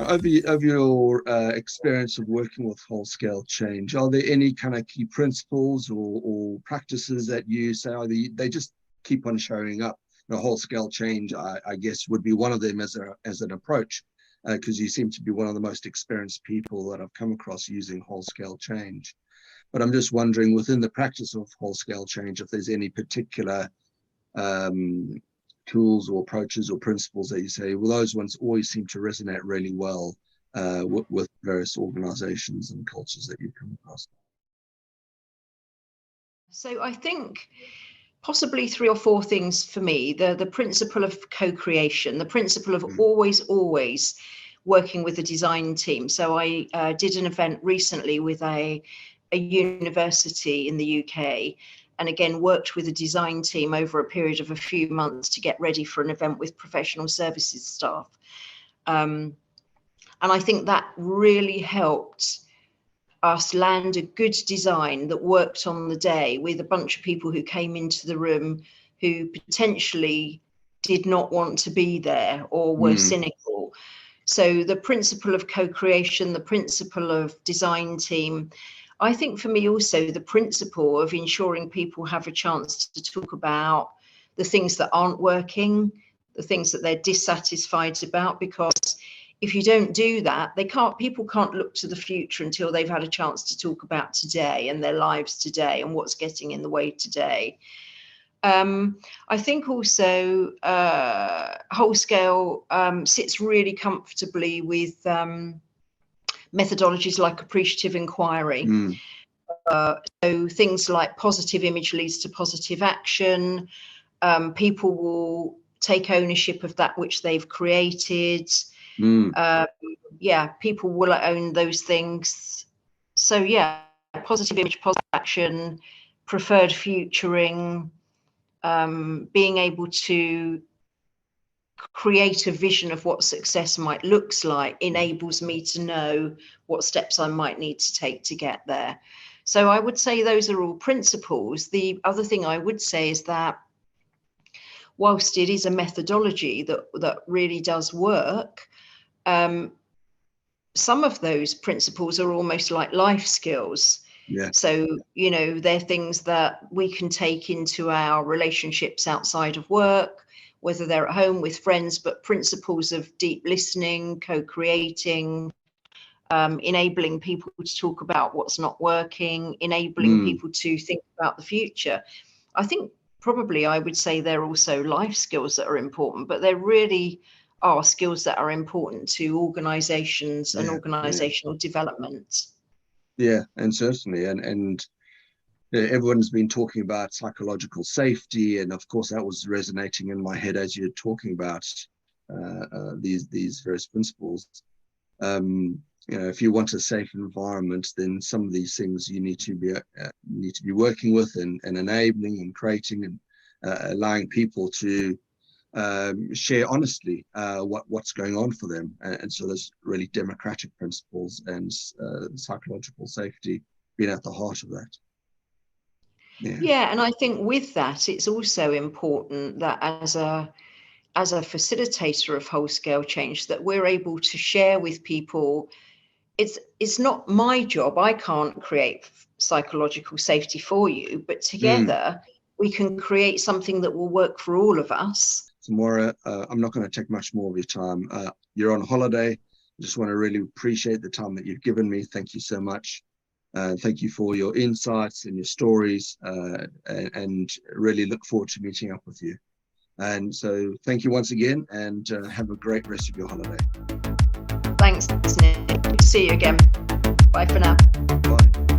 Over your experience of working with whole scale change, are there any kind of key principles or practices that you say they just keep on showing up? Whole scale change, I guess, would be one of them as an approach, because you seem to be one of the most experienced people that I've come across using whole scale change. But I'm just wondering, within the practice of whole scale change, if there's any particular tools or approaches or principles that you say, well, those ones always seem to resonate really well with various organizations and cultures that you come across. So I think possibly 3 or 4 things for me. The principle of co-creation, the principle of always working with the design team. So I did an event recently with a university in the UK, and again worked with a design team over a period of a few months to get ready for an event with professional services staff. And I think that really helped us land a good design that worked on the day, with a bunch of people who came into the room who potentially did not want to be there or were cynical. So the principle of co-creation, the principle of design team, I think for me also the principle of ensuring people have a chance to talk about the things that aren't working, the things that they're dissatisfied about, because if you don't do that, people can't look to the future until they've had a chance to talk about today and their lives today and what's getting in the way today. I think also whole scale sits really comfortably with methodologies like appreciative inquiry. So things like positive image leads to positive action. People will take ownership of that which they've created. People will own those things. So positive image, positive action, preferred futuring, being able to create a vision of what success might looks like enables me to know what steps I might need to take to get there. So I would say those are all principles. The other thing I would say is that whilst it is a methodology that really does work, some of those principles are almost like life skills. So, they're things that we can take into our relationships outside of work, whether they're at home with friends, but principles of deep listening, co-creating, enabling people to talk about what's not working, enabling people to think about the future. I think probably I would say they're also life skills that are important, but there really are skills that are important to organizations and organizational development. Yeah, and certainly, and everyone's been talking about psychological safety, and of course that was resonating in my head as you're talking about these various principles. If you want a safe environment, then some of these things you need to be working with and enabling and creating and allowing people to share honestly what's going on for them, and so there's really democratic principles and psychological safety being at the heart of that. And I think with that it's also important that as a facilitator of whole scale change, that we're able to share with people. It's not my job, I can't create psychological safety for you, but together we can create something that will work for all of us. So Moira, I'm not going to take much more of your time. You're on holiday. I just want to really appreciate the time that you've given me. Thank you so much. Thank you for your insights and your stories, and really look forward to meeting up with you. And so thank you once again, and have a great rest of your holiday. Thanks, Nick. Good to see you again. Bye for now. Bye.